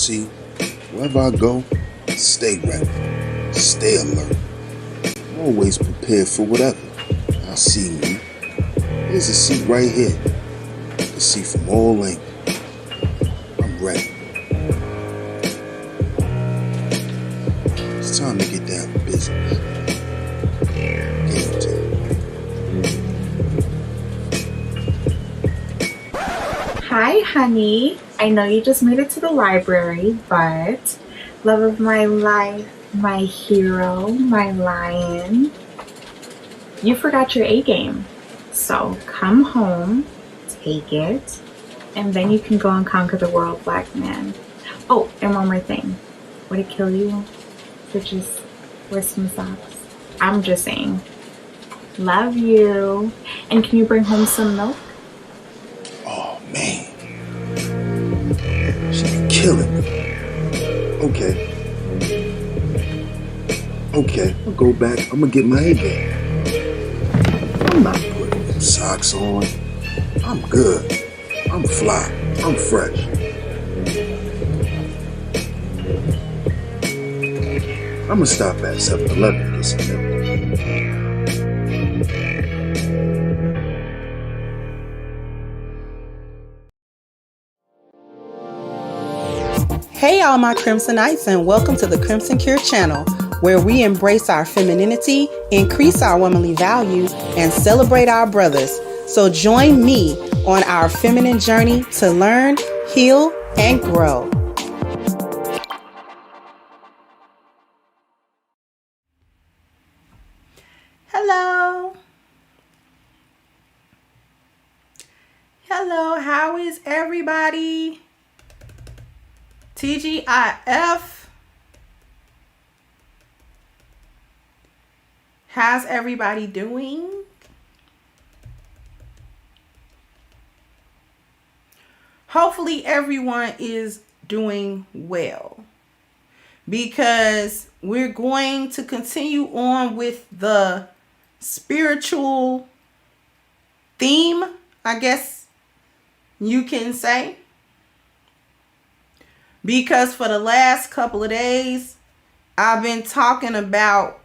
See, wherever I go, stay ready, stay alert, always prepared for whatever. I see you. There's a seat right here. You can see from all angles. I'm ready. It's time to get down to business. Game time. Hi, honey. I know you just made it to the library, but love of my life, my hero, my lion, you forgot your A game. So come home, take it, and then you can go and conquer the world, black man. Oh, and one more thing. Would it kill you to just wear some socks? I'm just saying. Love you. And can you bring home some milk? Oh, man. She be killing me. Okay, I'll go back. I'm gonna get my A game. I'm not putting them socks on. I'm good. I'm fly. I'm fresh. I'm gonna stop at 7-Eleven to get some milk. Hey all my Crimsonites, and welcome to the Crimson Cure channel, where we embrace our femininity, increase our womanly value, and celebrate our brothers. So join me on our feminine journey to learn, heal, and grow. Hello. Hello, how is everybody? TGIF. How's everybody doing? Hopefully everyone is doing well, because we're going to continue on with the spiritual theme, I guess you can say. Because for the last couple of days, I've been talking about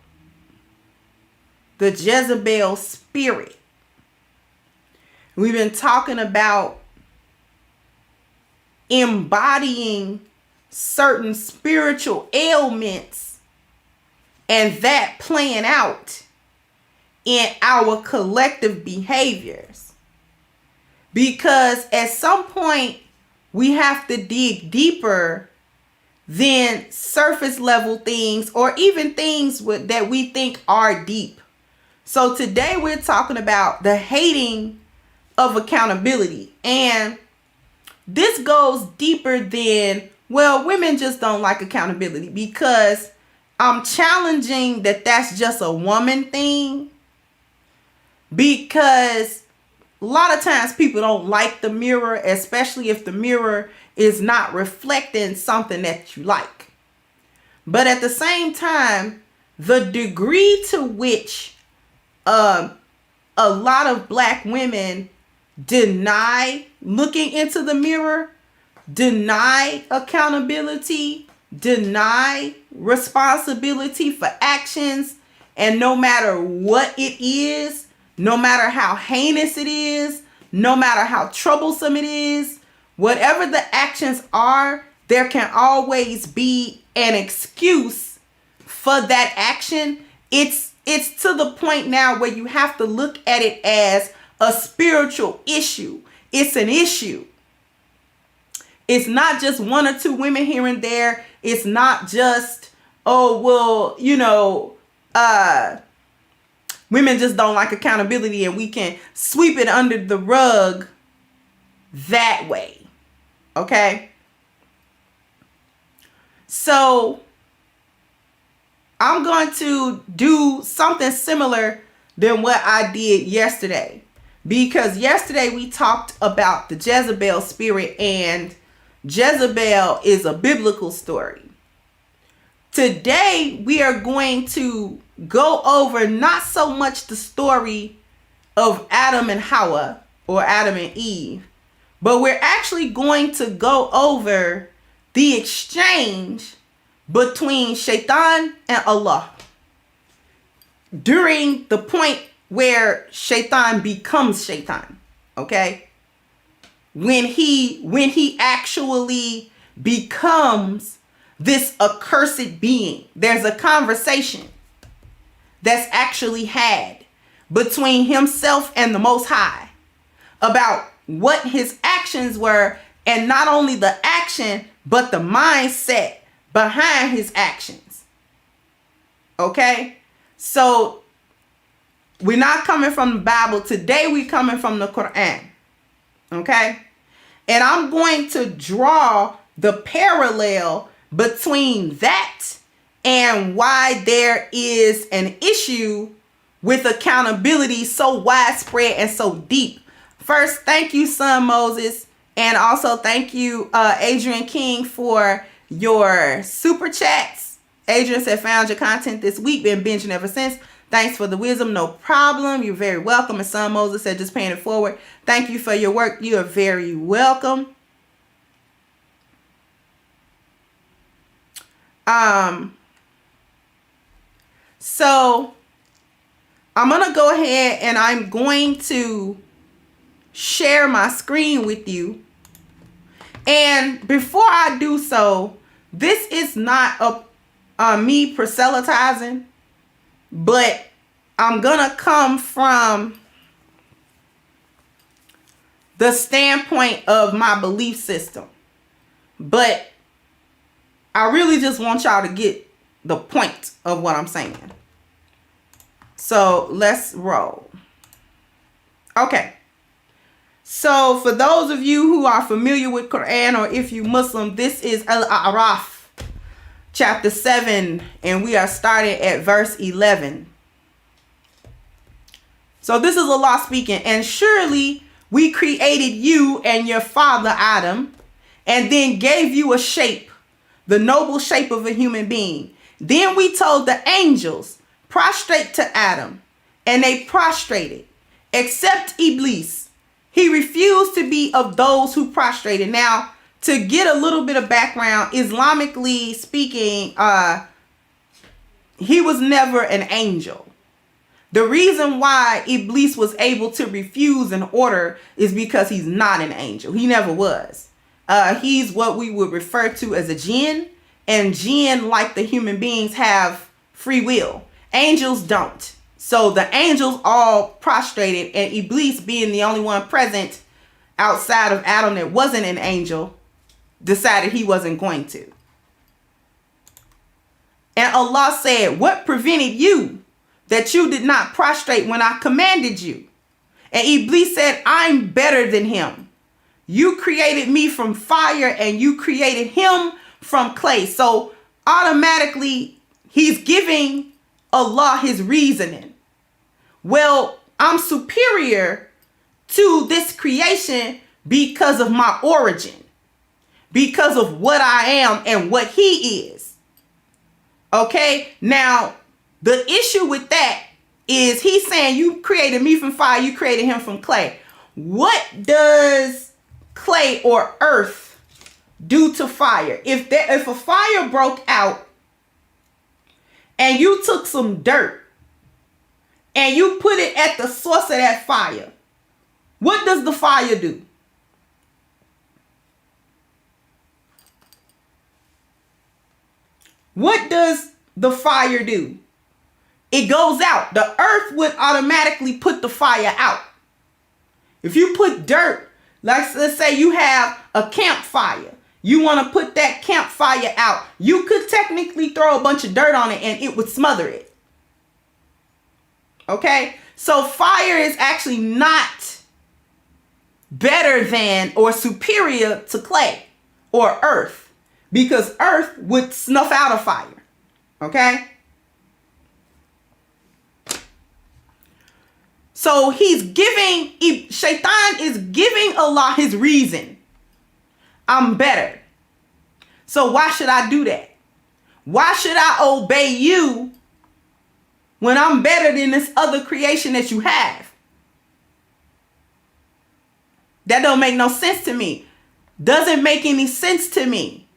the Jezebel spirit. We've been talking about embodying certain spiritual ailments and that playing out in our collective behaviors. Because at some point, we have to dig deeper than surface level things, or even things that we think are deep. So today we're talking about the hating of accountability. And this goes deeper than, well, women just don't like accountability, because I'm challenging that that's just a woman thing. Because a lot of times people don't like the mirror, especially if the mirror is not reflecting something that you like. But at the same time, the degree to which a lot of black women deny looking into the mirror, deny accountability, deny responsibility for actions, and no matter what it is, no matter how heinous it is, no matter how troublesome it is, whatever the actions are, there can always be an excuse for that action. It's to the point now where you have to look at it as a spiritual issue. It's an issue. It's not just one or two women here and there. It's not just, oh, well, women just don't like accountability and we can sweep it under the rug that way. Okay? So I'm going to do something similar than what I did yesterday. Because yesterday we talked about the Jezebel spirit, and Jezebel is a biblical story. Today we are going to go over not so much the story of Adam and Hawa, or Adam and Eve, but we're actually going to go over the exchange between Shaitan and Allah during the point where Shaitan becomes Shaitan. Okay? When he actually becomes this accursed being, there's a conversation that's actually had between himself and the Most High about what his actions were, and not only the action, but the mindset behind his actions. Okay? So we're not coming from the Bible. Today we're coming from the Quran. Okay? And I'm going to draw the parallel between that and why there is an issue with accountability so widespread and so deep. First, thank you, Son Moses. And also thank you, Adrian King, for your super chats. Adrian said, found your content this week, been binging ever since. Thanks for the wisdom. No problem. You're very welcome. And Son Moses said, just paying it forward. Thank you for your work. You are very welcome. So I'm going to go ahead and I'm going to share my screen with you. And before I do so, this is not me proselytizing, but I'm going to come from the standpoint of my belief system. But I really just want y'all to get the point of what I'm saying. So let's roll. Okay. So for those of you who are familiar with Quran, or if you Muslim, this is Al-A'raf, chapter 7, and we are starting at verse 11. So this is Allah speaking. And surely we created you and your father Adam, and then gave you a shape, the noble shape of a human being. Then we told the angels, prostrate to Adam, and they prostrated, except Iblis. He refused to be of those who prostrated. Now, to get a little bit of background, Islamically speaking, he was never an angel. The reason why Iblis was able to refuse an order is because he's not an angel. He never was. He's what we would refer to as a jinn. And jinn, like the human beings, have free will. Angels don't. So the angels all prostrated, and Iblis, being the only one present outside of Adam that wasn't an angel, decided he wasn't going to. And Allah said, what prevented you that you did not prostrate when I commanded you? And Iblis said, I'm better than him. You created me from fire and you created him from clay. So automatically he's giving Allah his reasoning. Well, I'm superior to this creation because of my origin, because of what I am and what he is. Okay, now the issue with that is he's saying you created me from fire, you created him from clay. What does clay or earth do to fire? If a fire broke out and you took some dirt and you put it at the source of that fire, what does the fire do? What does the fire do? It goes out. The earth would automatically put the fire out. If you put dirt, let's say you have a campfire. You want to put that campfire out. You could technically throw a bunch of dirt on it and it would smother it. Okay? So fire is actually not better than or superior to clay or earth, because earth would snuff out a fire. Okay? So Shaitan is giving Allah his reason. I'm better. So why should I do that? Why should I obey you when I'm better than this other creation that you have? That don't make no sense to me. Doesn't make any sense to me.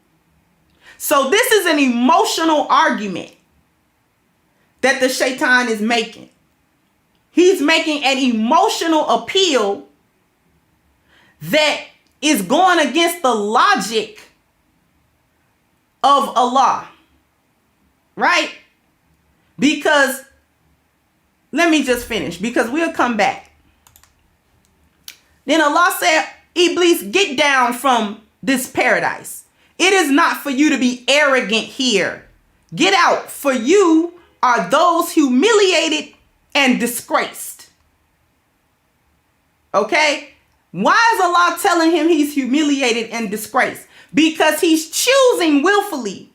So this is an emotional argument that the shaitan is making. He's making an emotional appeal that is going against the logic of Allah. Right? Because, let me just finish, because we'll come back. Then Allah said, Iblis, get down from this paradise. It is not for you to be arrogant here. Get out, for you are those humiliated and disgraced. Okay? Why is Allah telling him he's humiliated and disgraced? Because he's choosing willfully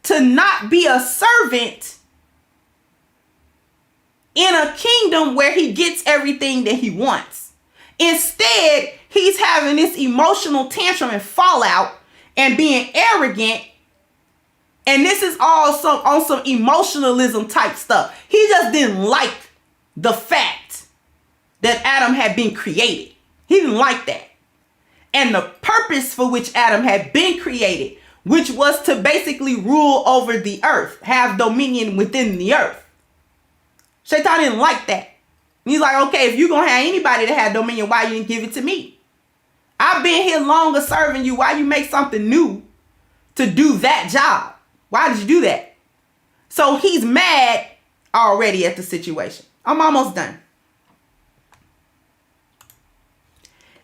to not be a servant in a kingdom where he gets everything that he wants. Instead, he's having this emotional tantrum and fallout and being arrogant. And this is all on some emotionalism type stuff. He just didn't like the fact that Adam had been created. He didn't like that. And the purpose for which Adam had been created, which was to basically rule over the earth, have dominion within the earth. Shaitan didn't like that. He's like, okay, if you're going to have anybody that had dominion, why you didn't give it to me? I've been here longer serving you. Why you make something new to do that job? Why did you do that? So he's mad already at the situation. I'm almost done.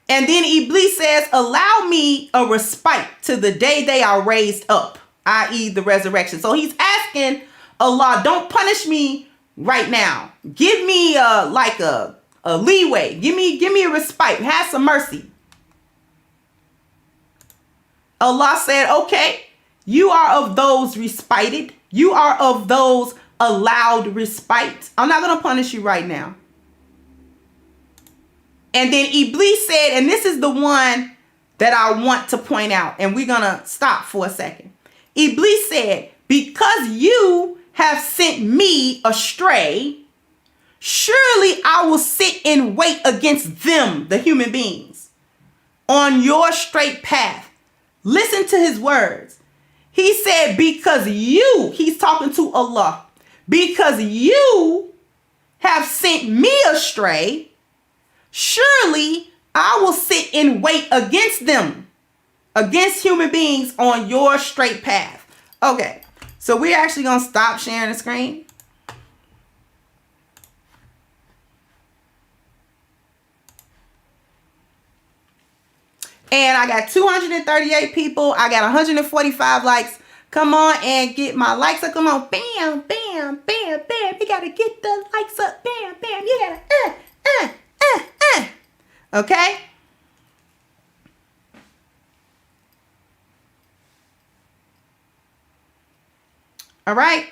And then Iblis says, allow me a respite to the day they are raised up, i.e. the resurrection. So he's asking Allah, don't punish me right now. Give me a leeway. Give me a respite. Have some mercy. Allah said, okay, you are of those respited. You are of those allowed respite. I'm not going to punish you right now. And then Iblis said, and this is the one that I want to point out, and we're going to stop for a second. Iblis said, because you have sent me astray, surely I will sit and wait against them, the human beings, on your straight path. Listen to his words. He said, because you, he's talking to Allah, because you have sent me astray, surely I will sit and wait against them, against human beings on your straight path. Okay, so we're actually going to stop sharing the screen. And I got 238 people. I got 145 likes. Come on and get my likes up. Come on. Bam, bam, bam, bam. You got to get the likes up. Bam, bam. You got to, Okay? All right.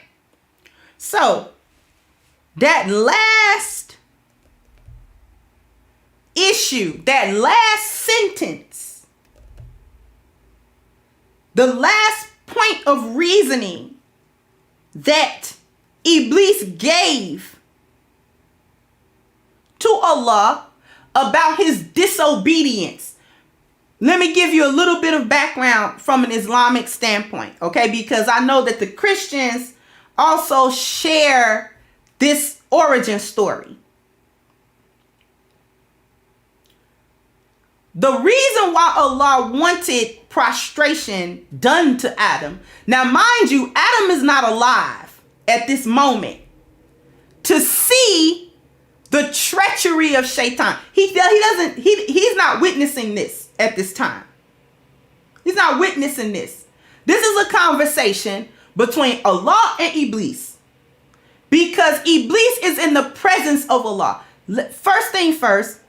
So, that last issue, that last sentence, the last point of reasoning that Iblis gave to Allah about his disobedience. Let me give you a little bit of background from an Islamic standpoint, okay? Because I know that the Christians also share this origin story. The reason why Allah wanted prostration done to Adam. Now, mind you, Adam is not alive at this moment to see the treachery of Shaitan. He's not witnessing this at this time. He's not witnessing this. This is a conversation between Allah and Iblis. Because Iblis is in the presence of Allah. First thing first,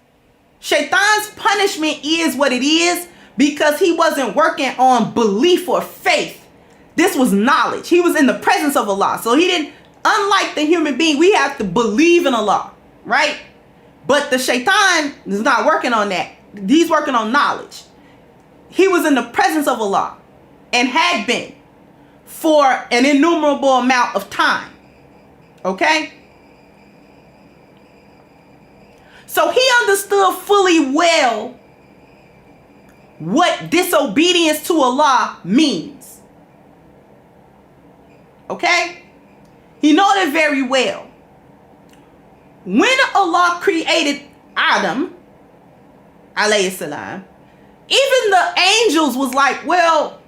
Shaitan's punishment is what it is because he wasn't working on belief or faith. This was knowledge. He was in the presence of Allah. So he didn't, unlike the human being, we have to believe in Allah, right? But the Shaitan is not working on that. He's working on knowledge. He was in the presence of Allah and had been for an innumerable amount of time. Okay? So he understood fully well what disobedience to Allah means. Okay? He knows it very well. When Allah created Adam, alayhi salam, even the angels was like, well,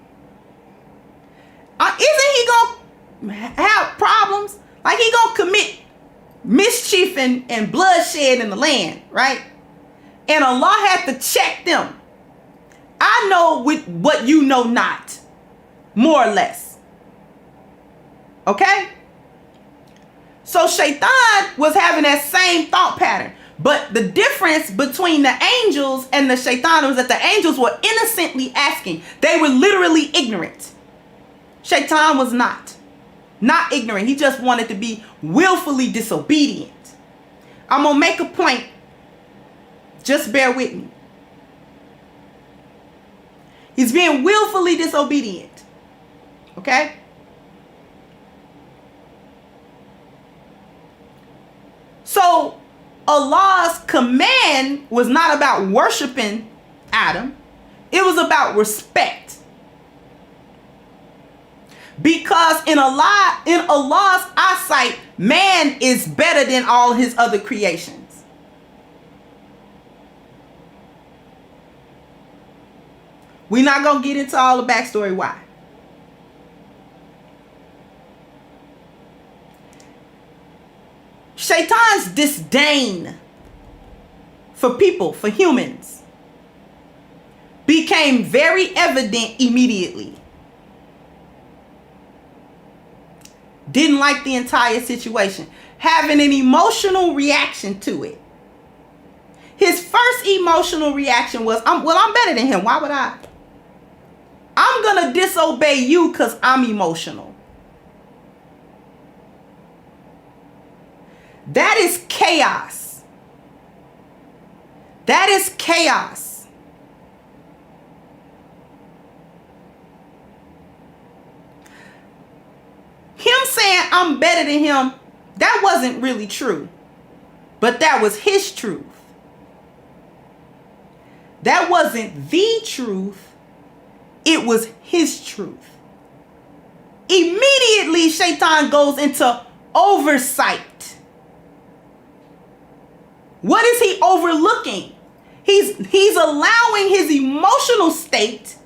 isn't he going to have problems? Like he going to commit mischief and bloodshed in the land, right? And Allah had to check them. I know with what you know not, more or less. Okay? So Shaitan was having that same thought pattern. But the difference between the angels and the Shaitan was that the angels were innocently asking. They were literally ignorant. Shaitan was not ignorant. He just wanted to be willfully disobedient. I'm going to make a point. Just bear with me. He's being willfully disobedient. Okay? So Allah's command was not about worshiping Adam. It was about respect. Because in Allah's eyesight, man is better than all his other creations. We're not going to get into all the backstory why. Shaitan's disdain for people, for humans, became very evident immediately. Didn't like the entire situation. Having an emotional reaction to it. His first emotional reaction was, I'm better than him. Why would I? I'm going to disobey you because I'm emotional. That is chaos. That is chaos. Him saying I'm better than him, that wasn't really true. But that was his truth. That wasn't the truth. It was his truth. Immediately, Shaitan goes into oversight. What is he overlooking? He's allowing his emotional state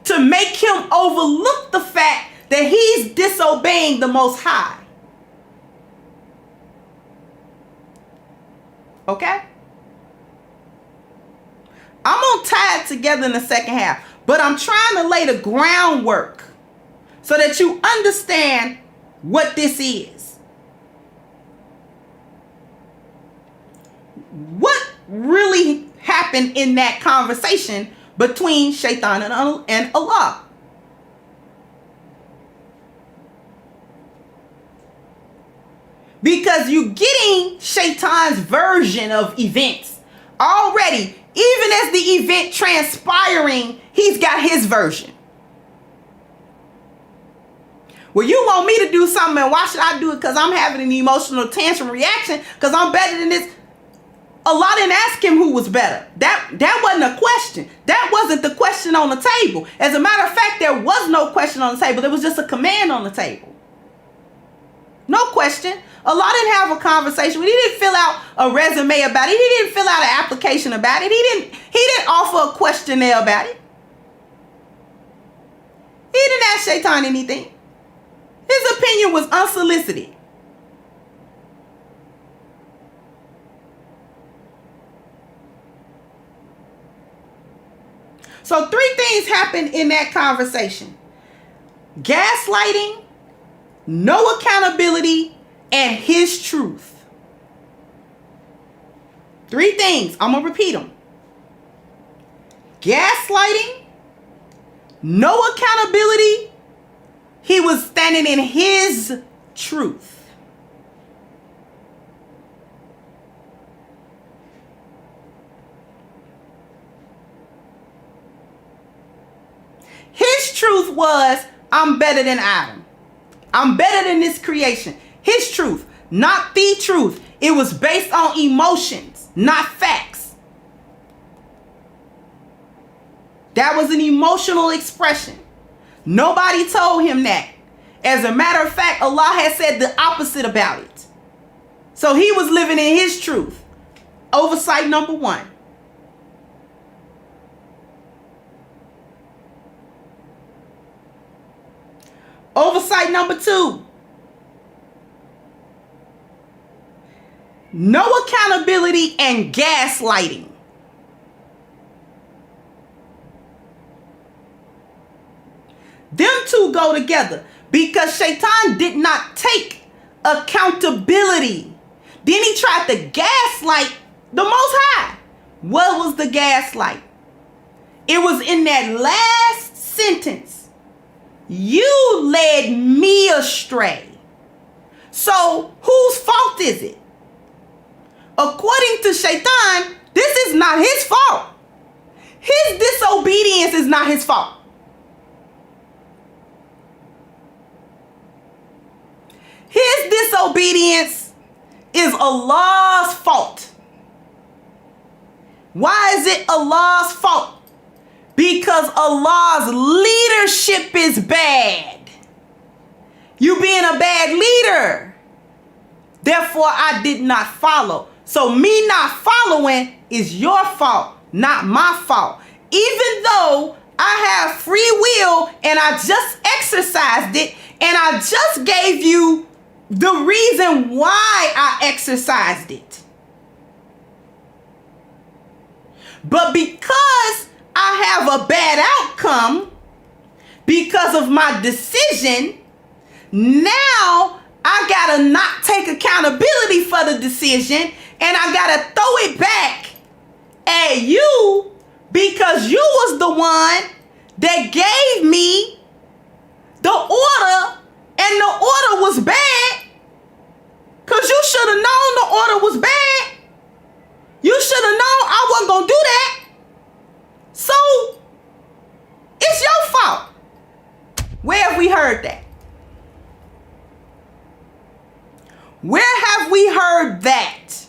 to make him overlook the fact that he's disobeying the Most High. Okay? I'm going to tie it together in the second half, but I'm trying to lay the groundwork so that you understand what this is. What really happened in that conversation between Shaitan and Allah? Because you're getting Shaitan's version of events already. Even as the event transpiring, he's got his version. Well, you want me to do something, and why should I do it? Because I'm having an emotional tantrum reaction because I'm better than this. Allah didn't ask him who was better. That wasn't a question. That wasn't the question on the table. As a matter of fact, there was no question on the table. There was just a command on the table. No question. Allah didn't have a conversation. He didn't fill out a resume about it. He didn't fill out an application about it. He didn't offer a questionnaire about it. He didn't ask Shaitan anything. His opinion was unsolicited. So 3 things happened in that conversation. Gaslighting, no accountability, and his truth. 3 things. I'm going to repeat them. Gaslighting, no accountability. He was standing in his truth. His truth was, I'm better than Adam. I'm better than this creation. His truth, not the truth. It was based on emotions, not facts. That was an emotional expression. Nobody told him that. As a matter of fact, Allah has said the opposite about it. So he was living in his truth. Oversight number 1. Oversight number 2. No accountability and gaslighting. Them two go together because Shaitan did not take accountability. Then he tried to gaslight the Most High. What was the gaslight? It was in that last sentence. You led me astray. So whose fault is it? According to Shaitan, this is not his fault. His disobedience is not his fault. His disobedience is Allah's fault. Why is it Allah's fault? Because Allah's leadership is bad. You being a bad leader. Therefore, I did not follow. So me not following is your fault, not my fault. Even though I have free will and I just exercised it and I just gave you the reason why I exercised it. But because I have a bad outcome because of my decision, now I gotta not take accountability for the decision and I gotta throw it back at you because you was the one that gave me the order and the order was bad. Because you should have known the order was bad. You should have known I wasn't going to do that. So, it's your fault. Where have we heard that? Where have we heard that?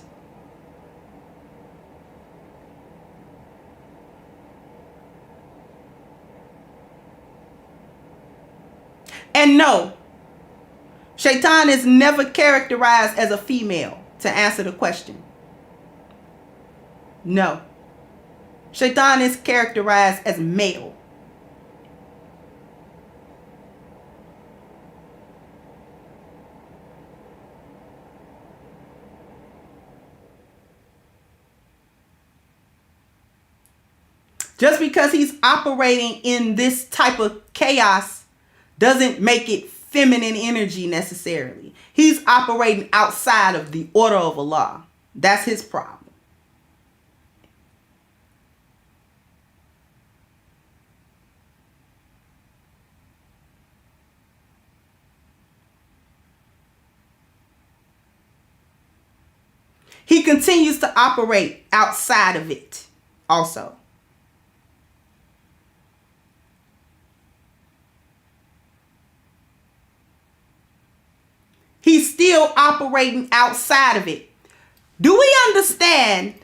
And no, Shaitan is never characterized as a female, to answer the question. No. Shaitan is characterized as male. Just because he's operating in this type of chaos doesn't make it feminine energy necessarily. He's operating outside of the order of Allah. That's his problem. He continues to operate outside of it also. He's still operating outside of it. Do we understand?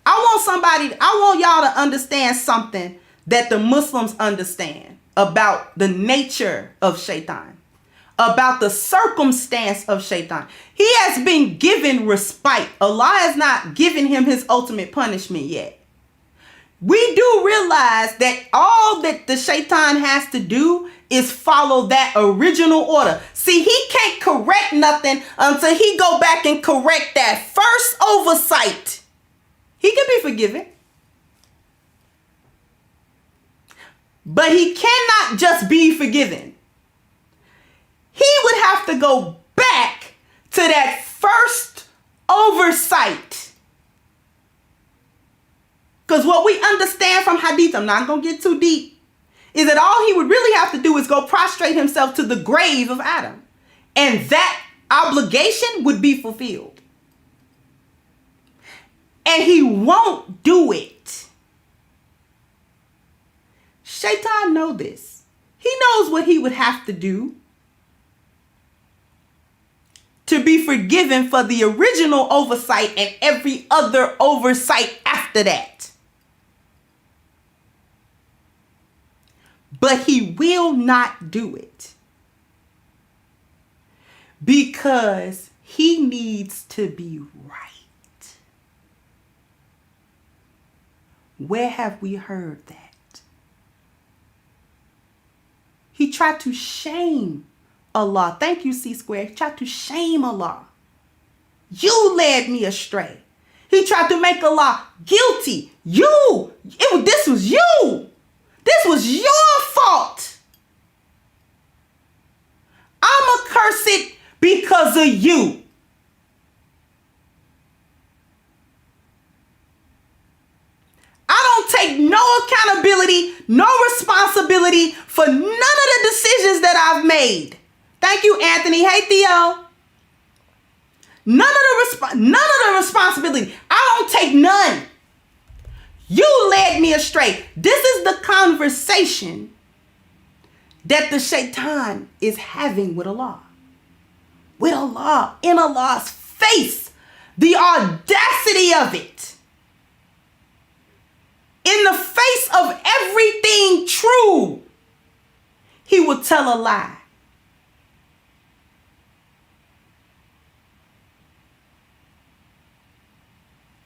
I want y'all to understand something that the Muslims understand about the nature of Shaitan, about the circumstance of Shaitan. He has been given respite. Allah has not given him his ultimate punishment yet. We do realize that all that the Shaitan has to do is follow that original order. See, he can't correct nothing until he go back and correct that first oversight. He can be forgiven. But he cannot just be forgiven. He would have to go back to that first oversight. Because what we understand from Hadith, I'm not going to get too deep, is that all he would really have to do is go prostrate himself to the grave of Adam. And that obligation would be fulfilled. And he won't do it. Shaitan knows this. He knows what he would have to do to be forgiven for the original oversight and every other oversight after that. But he will not do it. because he needs to be right. Where have we heard that? He tried to shame Allah. Thank you, C-Square. He tried to shame Allah. You led me astray. He tried to make Allah guilty. This was you. This was your fault. I'm accursed because of you. I don't take no accountability, no responsibility for none of the decisions that I've made. Thank you, Anthony. Hey, Theo. None of the responsibility. I don't take none. You led me astray. This is the conversation that the shaitan is having with Allah. With Allah, in Allah's face. The audacity of it. In the face of everything true, he will tell a lie.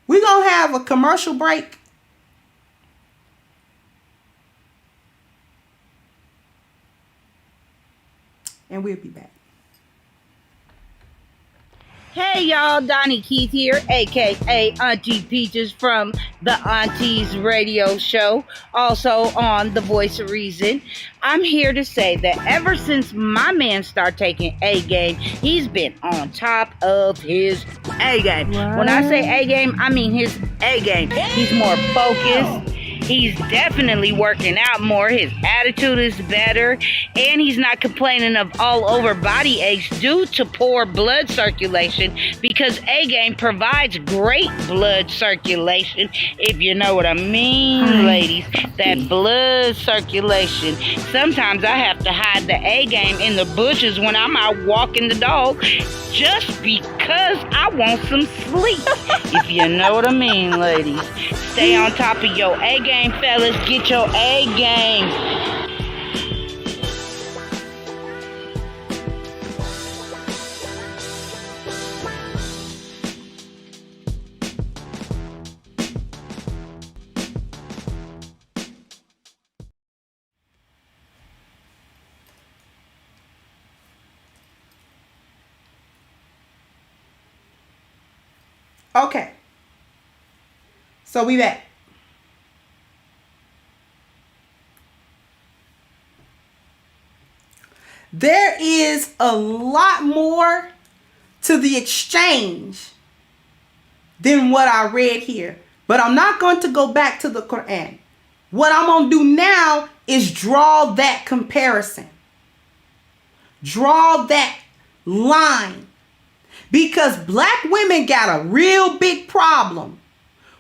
We're going to have a commercial break. And we'll be back. Hey y'all, Donnie Keith here, aka Auntie Peaches from the Aunties Radio Show, also on The Voice of Reason. I'm here to say that ever since my man started taking A game, he's been on top of his A game. What? When I say A game, I mean his A game. He's more focused. He's definitely working out more. His attitude is better. And he's not complaining of all over body aches due to poor blood circulation, because A-Game provides great blood circulation, if you know what I mean, ladies. That blood circulation. Sometimes I have to hide the A-Game in the bushes when I'm out walking the dog just because I want some sleep, if you know what I mean, ladies. Stay on top of your A-Game, fellas. Get your A-Game. Okay. So we back. There is a lot more to the exchange than what I read here. But I'm not going to go back to the Quran. What I'm going to do now is draw that comparison. Draw that line. Because black women got a real big problem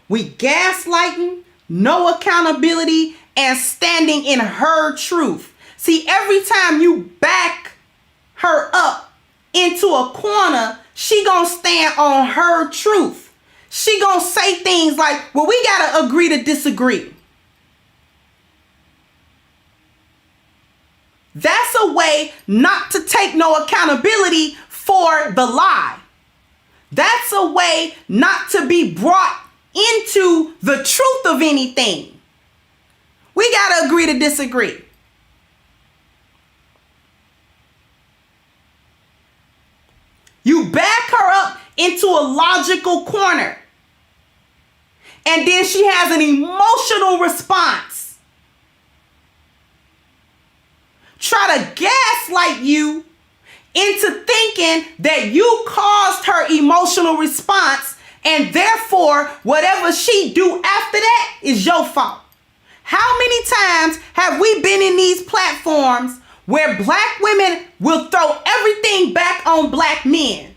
with gaslighting, no accountability, and standing in her truth. See, every time you back her up into a corner, she gonna stand on her truth. She gonna say things like, well, we gotta agree to disagree. That's a way not to take no accountability for the lie. That's a way not to be brought into the truth of anything. We gotta agree to disagree. You back her up into a logical corner. And then she has an emotional response. Try to gaslight you into thinking that you caused her emotional response, and therefore whatever she do after that is your fault. How many times have we been in these platforms where black women will throw everything back on black men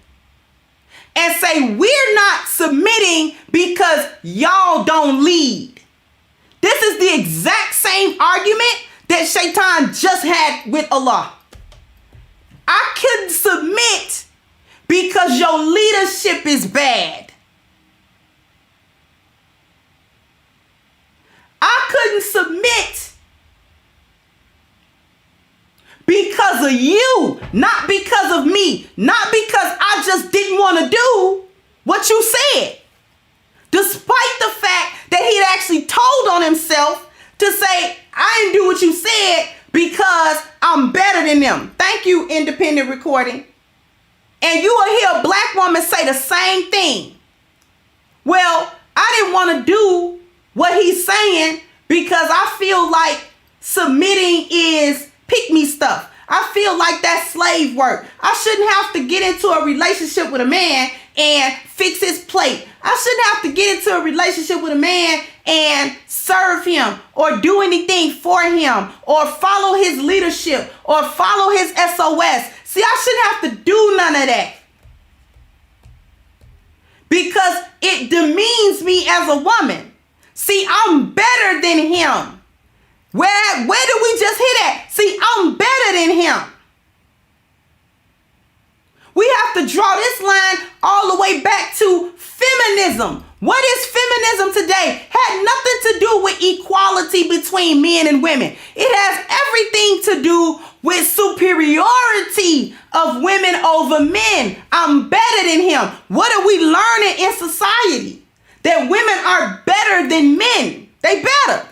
and say we're not submitting because y'all don't lead? This is the exact same argument that Shaitan just had with Allah. I couldn't submit because your leadership is bad. I couldn't submit because because of you, not because of me, not because I just didn't want to do what you said. Despite the fact that he'd actually told on himself to say, I didn't do what you said because I'm better than them. Thank you, independent recording. And you will hear a black woman say the same thing. Well, I didn't want to do what he's saying because I feel like submitting is pick me stuff. I feel like that's slave work. I shouldn't have to get into a relationship with a man and fix his plate. I shouldn't have to get into a relationship with a man and serve him or do anything for him or follow his leadership or follow his SOS. See, I shouldn't have to do none of that because it demeans me as a woman. See, I'm better than him. Where did we just hit at? See, I'm better than him. We have to draw this line all the way back to feminism. What is feminism today? Had nothing to do with equality between men and women. It has everything to do with superiority of women over men. I'm better than him. What are we learning in society? That women are better than men. They better.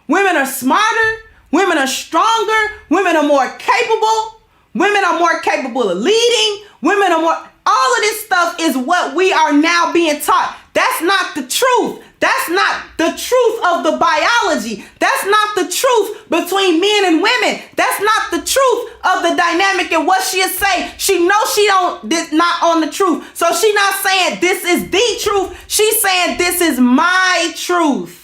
Women are smarter. Women are stronger. Women are more capable. Women are more capable of leading. Women are more. All of this stuff is what we are now being taught. That's not the truth. That's not the truth of the biology. That's not the truth between men and women. That's not the truth of the dynamic and what she'll say. She knows this not on the truth. So she's not saying this is the truth. She's saying this is my truth.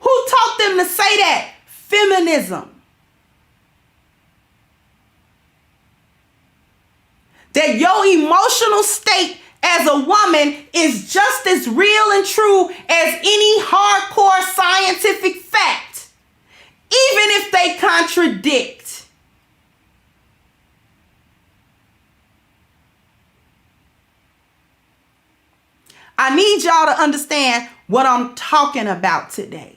Who taught them to say that? Feminism. That your emotional state as a woman is just as real and true as any hardcore scientific fact, even if they contradict. I need y'all to understand what I'm talking about today.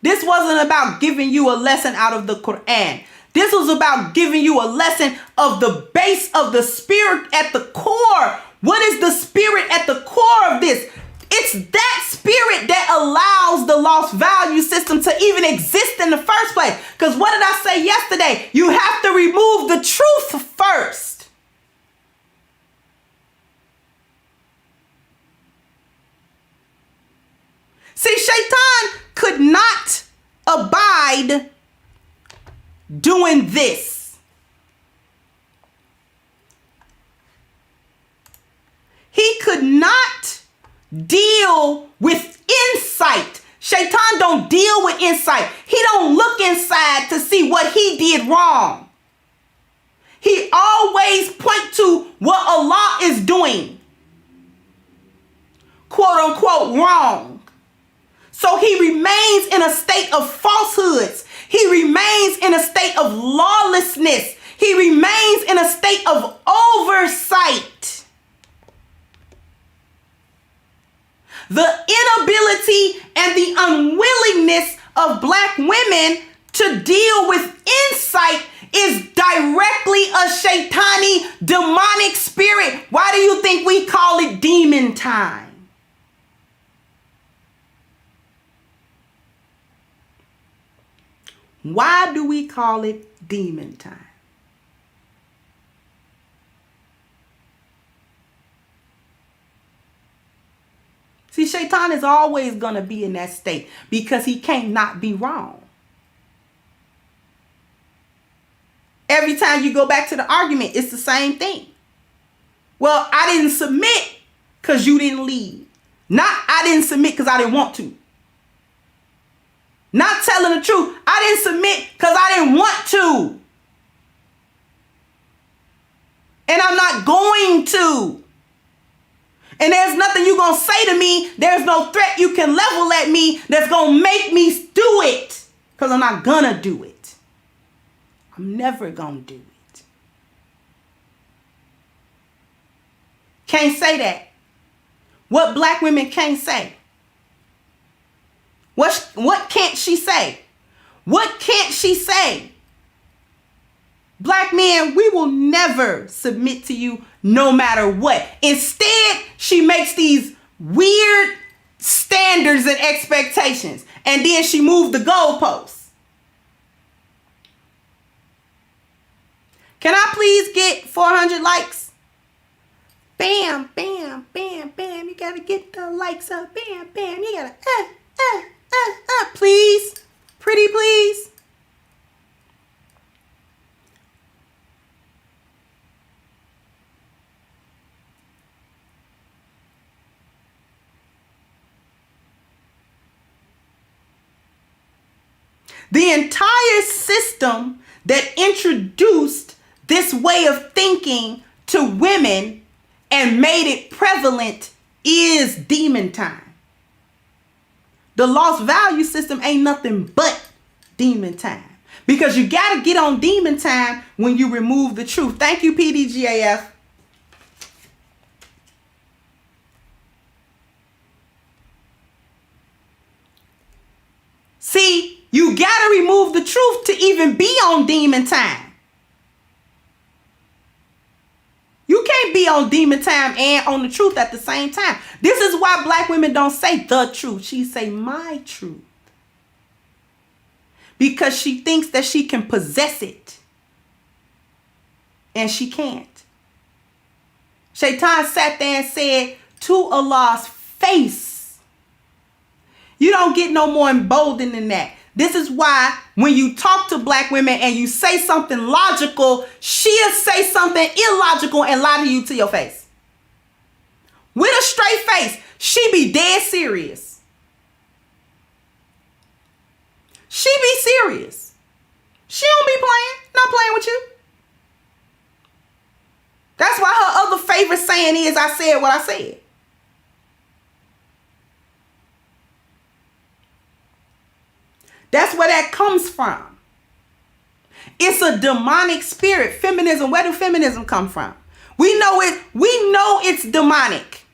This wasn't about giving you a lesson out of the Quran. This was about giving you a lesson of the base of the spirit at the core. What is the spirit at the core of this? It's that spirit that allows the lost value system to even exist in the first place. Because what did I say yesterday? You have to remove the truth first. See, Shaitan could not abide doing this. He could not deal with insight. Shaitan don't deal with insight. He don't look inside to see what he did wrong. He always point to what Allah is doing, quote unquote, wrong. So he remains in a state of falsehoods. He remains in a state of lawlessness. He remains in a state of oversight. The inability and the unwillingness of black women to deal with insight is directly a shaitani demonic spirit. Why do you think we call it demon time? Why do we call it demon time? See, Shaitan is always going to be in that state because he can't not be wrong. Every time you go back to the argument, it's the same thing. Well, I didn't submit because you didn't lead. Not I didn't submit because I didn't want to. Not telling the truth. I didn't submit because I didn't want to. And I'm not going to. And there's nothing you're going to say to me. There's no threat you can level at me that's going to make me do it. Because I'm not going to do it. I'm never going to do it. Can't say that. What black women can't say? What can't she say? What can't she say? Black men, we will never submit to you no matter what. Instead, she makes these weird standards and expectations. And then she moved the goalposts. Can I please get 400 likes? Bam, bam, bam, bam. You gotta get the likes up. Bam, bam. You gotta, please. Pretty please. The entire system that introduced this way of thinking to women and made it prevalent is demon time. The lost value system ain't nothing but demon time. Because you got to get on demon time when you remove the truth. Thank you, PDGAF. See, you got to remove the truth to even be on demon time. You can't be on demon time and on the truth at the same time. This is why black women don't say the truth. She say my truth. Because she thinks that she can possess it. And she can't. Shaitan sat there and said to Allah's face, you don't get no more emboldened than that. This is why when you talk to black women and you say something logical, she'll say something illogical and lie to you to your face. With a straight face, she be dead serious. She be serious. She don't be playing. Not playing with you. That's why her other favorite saying is, I said what I said. That's where that comes from. It's a demonic spirit. Feminism, where do feminism come from? We know it's demonic.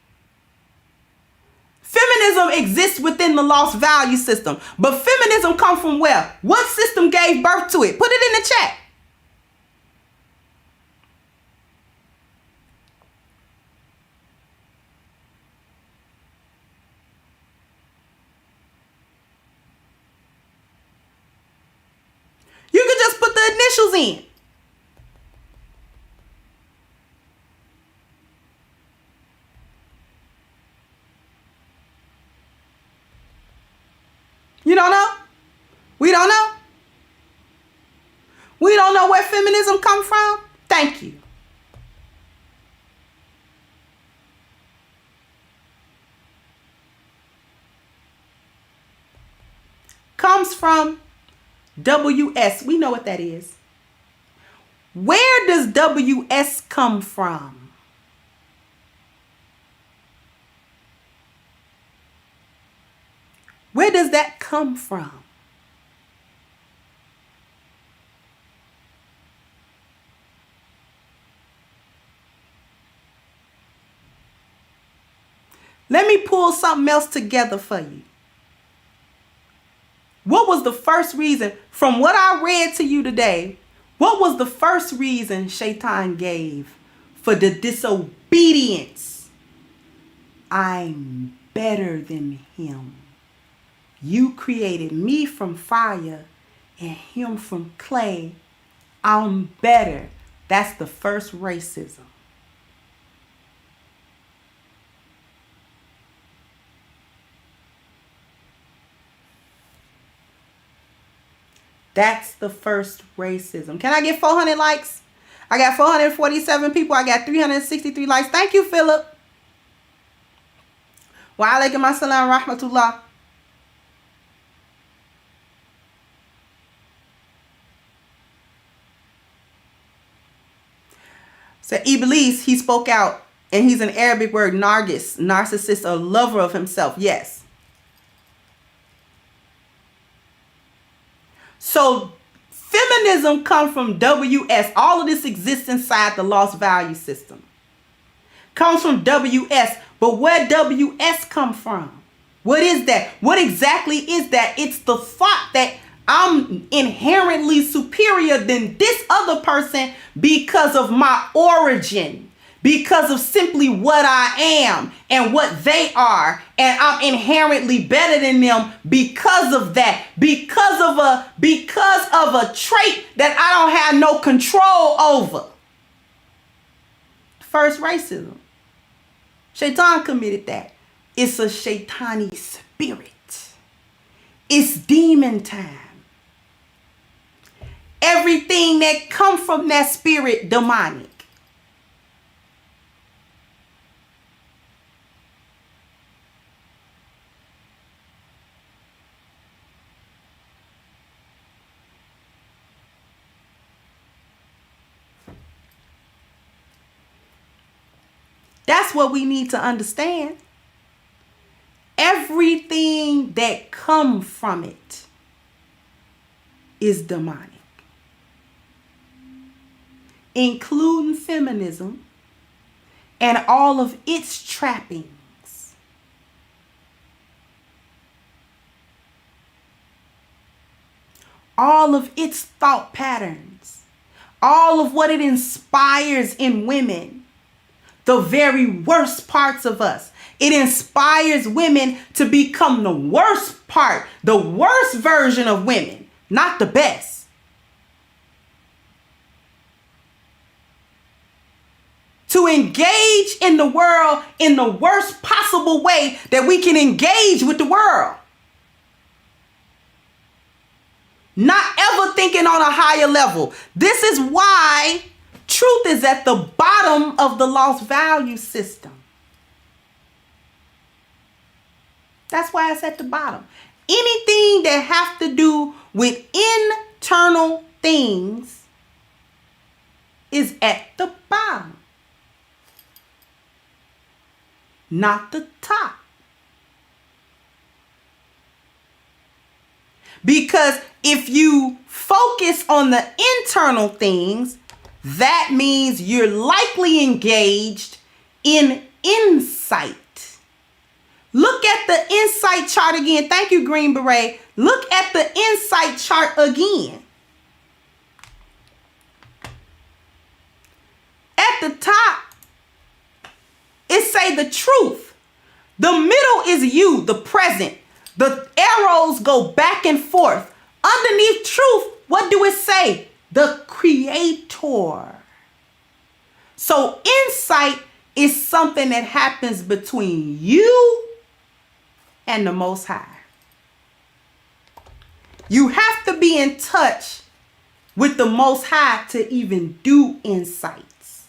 Feminism exists within the lost value system. But feminism comes from where? What system gave birth to it? Put it in the chat. You could just put the initials in. You don't know? We don't know? We don't know where feminism comes from? Thank you. Comes from WS. We know what that is. Where does WS come from? Where does that come from? Let me pull something else together for you. What was the first reason, from what I read to you today, what was the first reason Shaitan gave for the disobedience? I'm better than him. You created me from fire and him from clay. I'm better. That's the first racism. That's the first racism. Can I get 400 likes? I got 447 people. I got 363 likes. Thank you, Philip. Wa alaikum assalam rahmatullah. So Iblis, he spoke out, and he's an Arabic word, nargis, narcissist, a lover of himself. Yes. So feminism comes from WS. All of this exists inside the lost value system. Comes from WS. But where WS come from? What is that? What exactly is that? It's the thought that I'm inherently superior than this other person because of my origin, because of simply what I am and what they are, and I'm inherently better than them because of that, because of a trait that I don't have no control over. First, racism. Shaitan committed that. It's a shaitani spirit. It's demon time. Everything that come from that spirit, demonic. That's what we need to understand. Everything that come from it is demonic, including feminism and all of its trappings. All of its thought patterns, all of what it inspires in women. The very worst parts of us. It inspires women to become the worst part, the worst version of women, not the best. To engage in the world in the worst possible way that we can engage with the world. Not ever thinking on a higher level. This is why truth is at the bottom of the lost value system. That's why it's at the bottom. Anything that have to do with internal things is at the bottom, not the top. Because if you focus on the internal things, that means you're likely engaged in insight. Look at the insight chart again. Thank you, Green Beret. Look at the insight chart again. At the top, it say the truth. The middle is you, the present. The arrows go back and forth. Underneath truth, what do it say? The creator. So insight is something that happens between you and the Most High. You have to be in touch with the Most High to even do insights.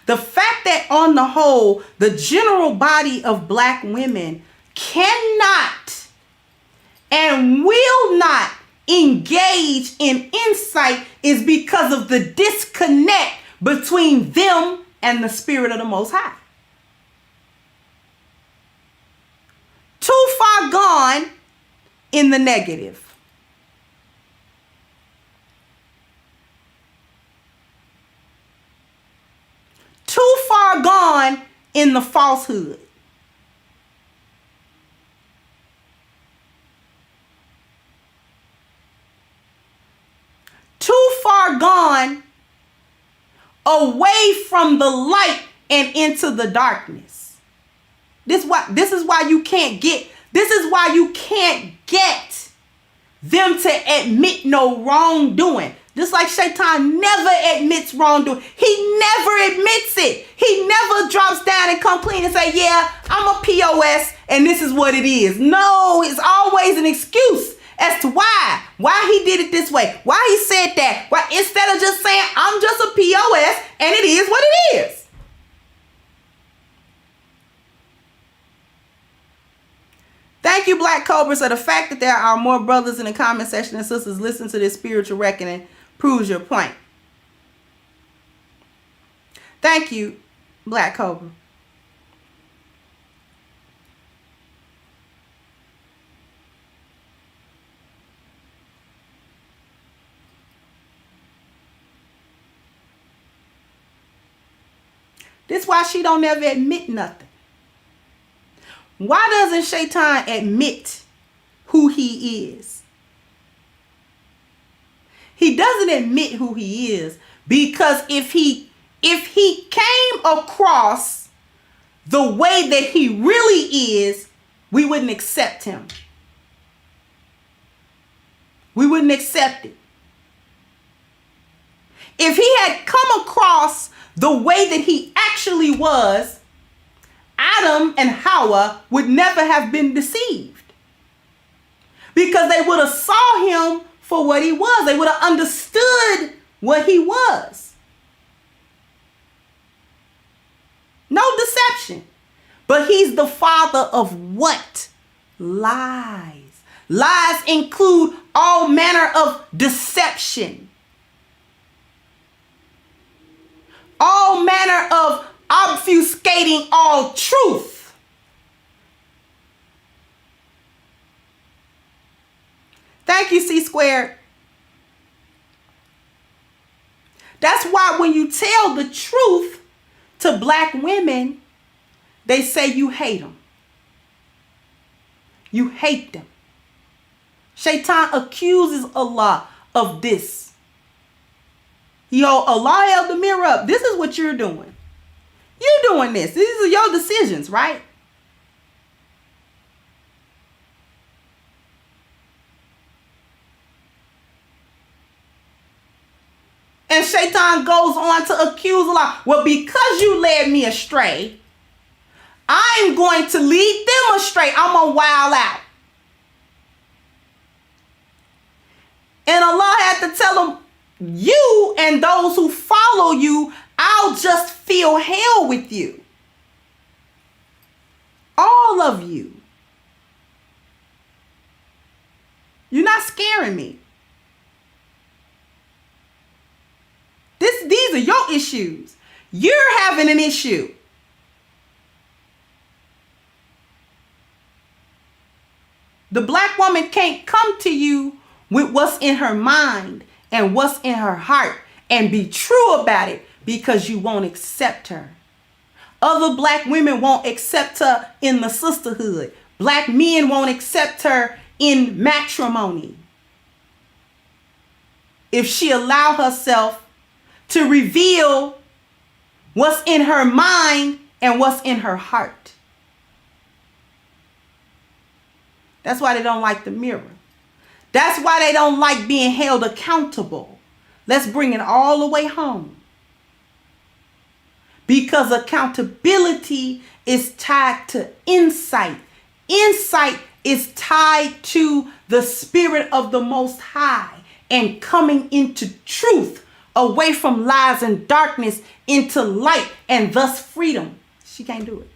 The fact that on the whole, the general body of black women cannot and will not engage in insight is because of the disconnect between them and the spirit of the Most High. Too far gone in the negative. Too far gone in the falsehood. Too far gone away from the light and into the darkness. This is why you can't get them to admit no wrongdoing. Just like Shaitan never admits wrongdoing. He never admits it. He never drops down and come clean and say, yeah, I'm a POS and this is what it is. No, it's always an excuse as to why he did it this way, why he said that, why instead of just saying I'm just a POS and it is what it is. Thank you, Black Cobra. So the fact that there are more brothers in the comment section and sisters listen to this spiritual reckoning proves your point. Thank you, Black Cobra. This is why she don't ever admit nothing. Why doesn't Shaitan admit who he is? He doesn't admit who he is because if he came across the way that he really is, we wouldn't accept him. We wouldn't accept it. If he had come across the way that he actually was, Adam and Hawa would never have been deceived. Because they would have saw him for what he was. They would have understood what he was. No deception. But he's the father of what? Lies. Lies include all manner of deception. All manner of obfuscating all truth. Thank you, C Squared. That's why when you tell the truth to black women, they say you hate them. You hate them. Shaitan accuses Allah of this. Allah held the mirror up. This is what you're doing. You're doing this. These are your decisions, right? And Shaitan goes on to accuse Allah. Well, because you led me astray, I'm going to lead them astray. I'm going to wild out. And Allah had to tell them, you and those who follow you, I'll just feel hell with you. All of you. You're not scaring me. These are your issues. You're having an issue. The black woman can't come to you with what's in her mind and what's in her heart and be true about it because you won't accept her. Other black women won't accept her in the sisterhood. Black men won't accept her in matrimony. If she allow herself to reveal what's in her mind and what's in her heart. That's why they don't like the mirror. That's why they don't like being held accountable. Let's bring it all the way home. Because accountability is tied to insight. Insight is tied to the spirit of the Most High and coming into truth, away from lies and darkness into light and thus freedom. She can't do it.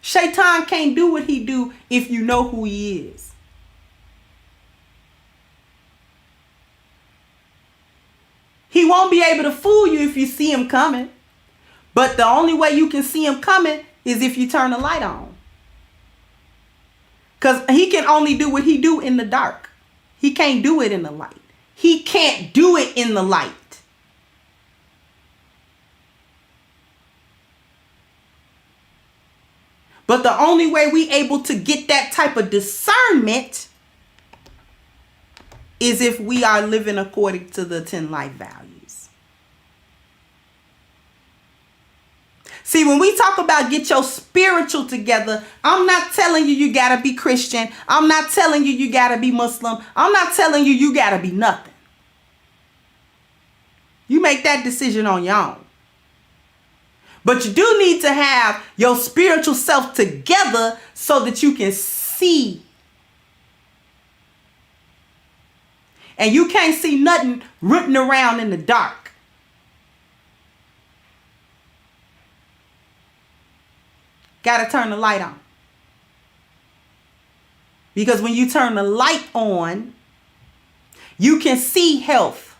Shaitan can't do what he do if you know who he is. He won't be able to fool you if you see him coming. But the only way you can see him coming is if you turn the light on. Because he can only do what he do in the dark. He can't do it in the light. He can't do it in the light. But the only way we able to get that type of discernment is if we are living according to the 10 life values. See, when we talk about get your spiritual together, I'm not telling you you got to be Christian. I'm not telling you you got to be Muslim. I'm not telling you you got to be nothing. You make that decision on your own. But you do need to have your spiritual self together so that you can see. And you can't see nothing rooting around in the dark. Got to turn the light on. Because when you turn the light on, you can see health.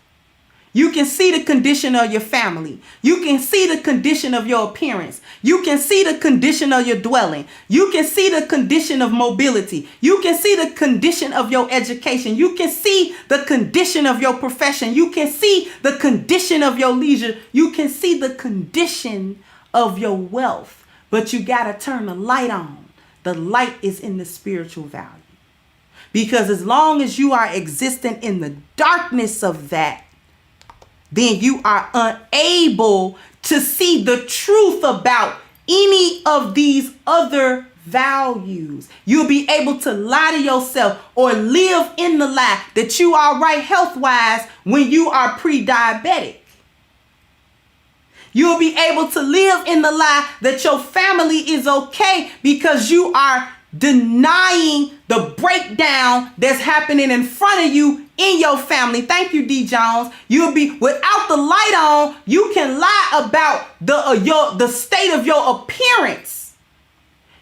You can see the condition of your family. You can see the condition of your appearance. You can see the condition of your dwelling. You can see the condition of mobility. You can see the condition of your education. You can see the condition of your profession. You can see the condition of your leisure. You can see the condition of your wealth. But you got to turn the light on. The light is in the spiritual value. Because as long as you are existing in the darkness of that, then you are unable to see the truth about any of these other values. You'll be able to lie to yourself or live in the lie that you are right health-wise when you are pre-diabetic. You'll be able to live in the lie that your family is okay because you are denying the breakdown that's happening in front of you in your family. Thank you, D. Jones. You'll be without the light on. You can lie about the state of your appearance.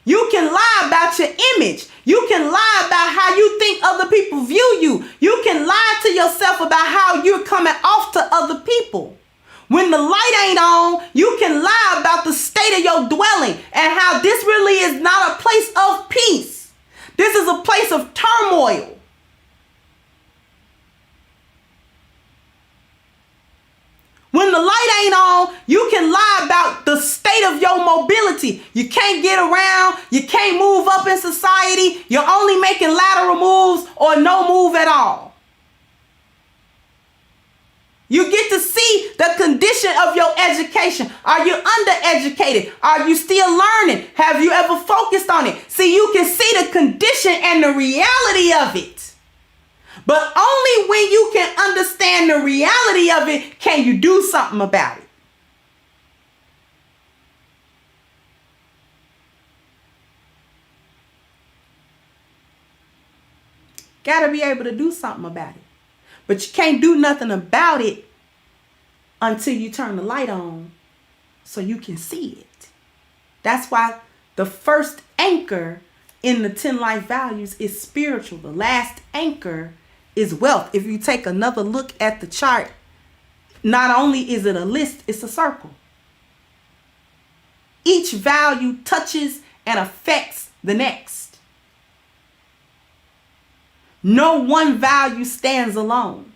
You can lie about your image. You can lie about how you think other people view you. You can lie to yourself about how you're coming off to other people. When the light ain't on, you can lie about the state of your dwelling and how this really is not a place of peace. This is a place of turmoil. When the light ain't on, you can lie about the state of your mobility. You can't get around. You can't move up in society. You're only making lateral moves or no move at all. You get to see the condition of your education. Are you undereducated? Are you still learning? Have you ever focused on it? See, you can see the condition and the reality of it. But only when you can understand the reality of it can you do something about it. Gotta be able to do something about it. But you can't do nothing about it until you turn the light on so you can see it. That's why the first anchor in the 10 life values is spiritual. The last anchor is wealth. If you take another look at the chart, not only is it a list, it's a circle. Each value touches and affects the next. No one value stands alone.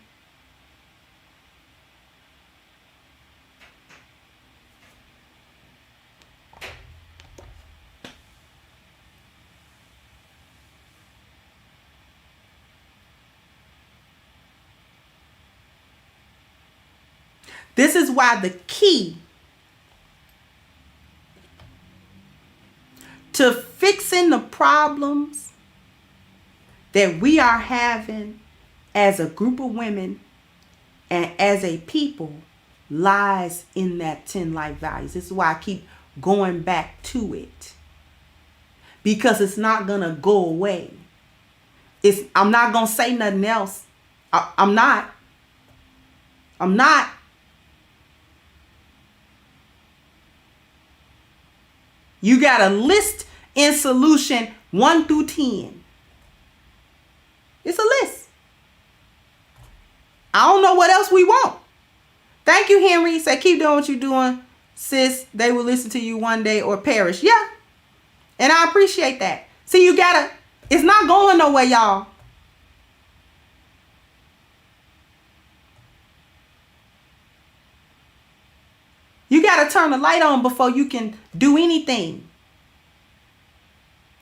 This is why the key to fixing the problems that we are having as a group of women and as a people lies in that 10 life values. This is why I keep going back to it. Because it's not going to go away. I'm not going to say nothing else. I'm not. You got a list in solution 1 through 10. It's a list. I don't know what else we want. Thank you, Henry. Say, keep doing what you're doing, sis. They will listen to you one day or perish. Yeah. And I appreciate that. See, it's not going nowhere, y'all. You got to turn the light on before you can do anything.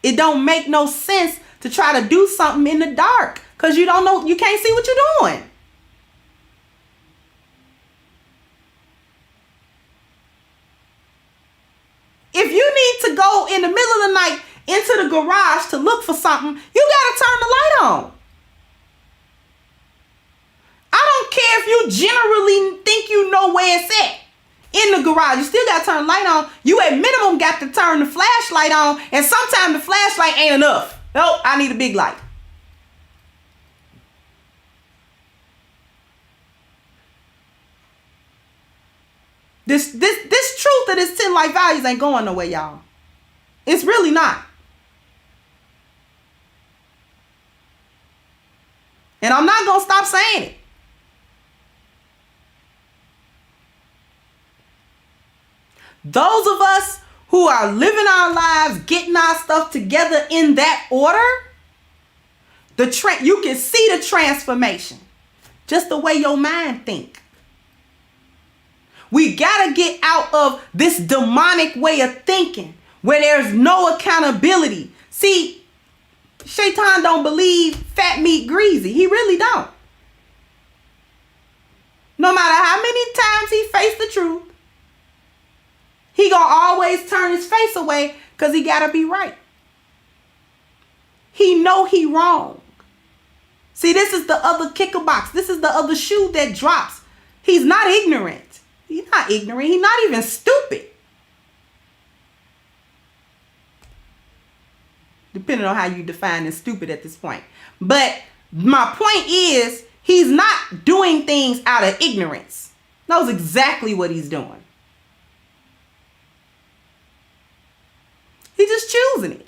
It don't make no sense to try to do something in the dark because you don't know, you can't see what you're doing. If you need to go in the middle of the night into the garage to look for something, you got to turn the light on. I don't care if you generally think you know where it's at. In the garage, you still got to turn the light on. You at minimum got to turn the flashlight on. And sometimes the flashlight ain't enough. Nope, I need a big light. This truth of this 10 life values ain't going nowhere, y'all. It's really not. And I'm not going to stop saying it. Those of us who are living our lives, getting our stuff together in that order, you can see the transformation. Just the way your mind think. We gotta get out of this demonic way of thinking where there's no accountability. See, Shaitan don't believe fat meat greasy. He really don't. No matter how many times he faced the truth, he gonna always turn his face away because he gotta be right. He know he wrong. See, this is the other kicker box. This is the other shoe that drops. He's not ignorant. He's not ignorant. He's not even stupid. Depending on how you define stupid at this point. But my point is, he's not doing things out of ignorance. Knows exactly what he's doing. He's just choosing it.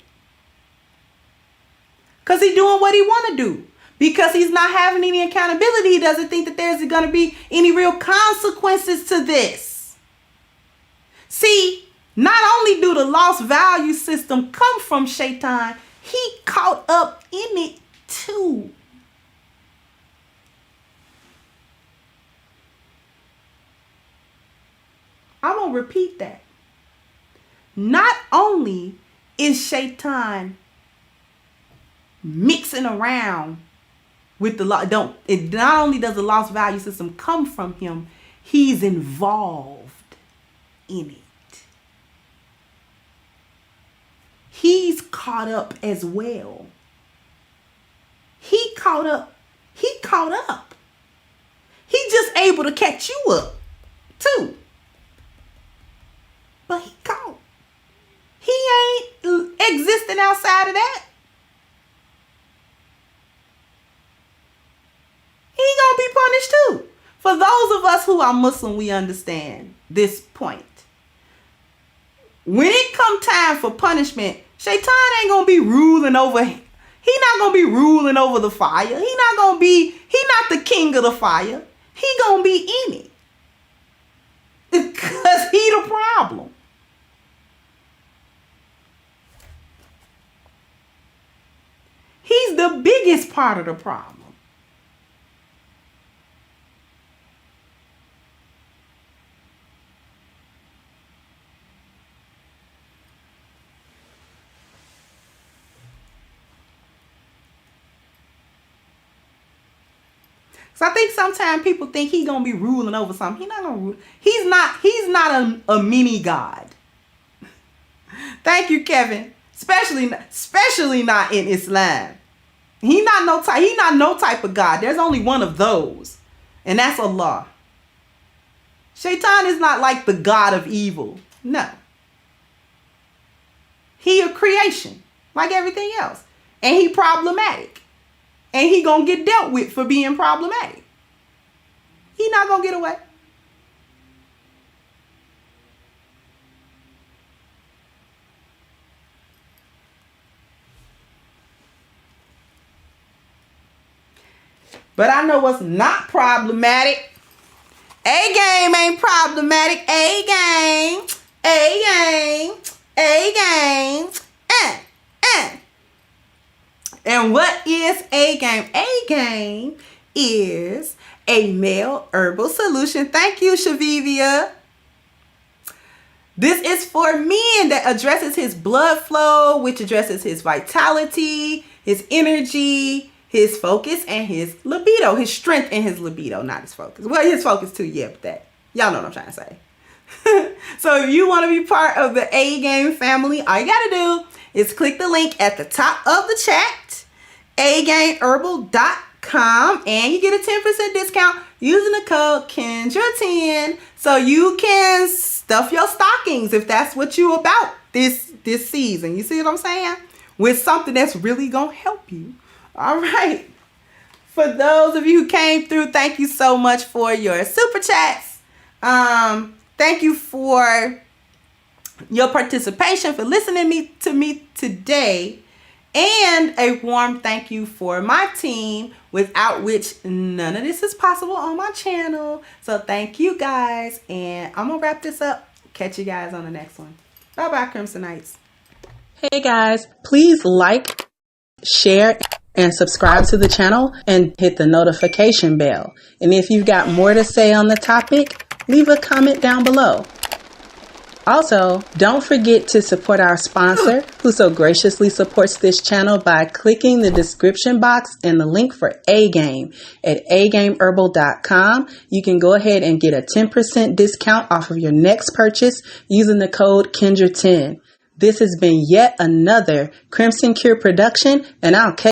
Because he's doing what he want to do. Because he's not having any accountability. He doesn't think that there's going to be any real consequences to this. See, not only do the lost value system come from Shaitan, he caught up in it too. I'm going to repeat that. Not only is Shaitan mixing around with the law, not only does the lost value system come from him, he's involved in it. He's caught up as well. He caught up. He's just able to catch you up too. But he caught. He ain't existing outside of that. He gonna be punished too. For those of us who are Muslim, we understand this point. When it come time for punishment, Shaitan ain't gonna be ruling over. He not gonna be ruling over the fire. He not the king of the fire. He gonna be in it. Because he the problem. He's the biggest part of the problem. So I think sometimes people think he's gonna be ruling over something. He's not gonna rule. He's not a mini God. Thank you, Kevin. Especially not in Islam. He's not no type of God. There's only one of those, and that's Allah. Shaitan is not like the God of evil. No. He a creation, like everything else, and he problematic. And he gonna get dealt with for being problematic. He not gonna get away. But I know what's not problematic. A-game ain't problematic. A-game. A-game. A-game. And what is A-game? A-game is a male herbal solution. Thank you, Shavivia. This is for men that addresses his blood flow, which addresses his vitality, his energy, his focus, and his libido. His strength and his libido, not his focus. Well, his focus too, yeah, but that. Y'all know what I'm trying to say. So if you want to be part of the A-game family, all you got to do is click the link at the top of the chat, agameherbal.com, and you get a 10% discount using the code Kendra10, so you can stuff your stockings if that's what you about this season. You see what I'm saying? With something that's really gonna help you. All right. For those of you who came through, thank you so much for your super chats. Thank you for your participation, for listening to me today, and a warm thank you for my team, without which none of this is possible on my channel. So thank you guys, and I'm gonna wrap this up. Catch you guys on the next one. Bye-bye, Crimsonites. Hey guys, please like, share, and subscribe to the channel and hit the notification bell. And if you've got more to say on the topic, leave a comment down below. Also, don't forget to support our sponsor, who so graciously supports this channel by clicking the description box and the link for A-Game at agameherbal.com. You can go ahead and get a 10% discount off of your next purchase using the code Kendra10. This has been yet another Crimson Cure production, and I'll catch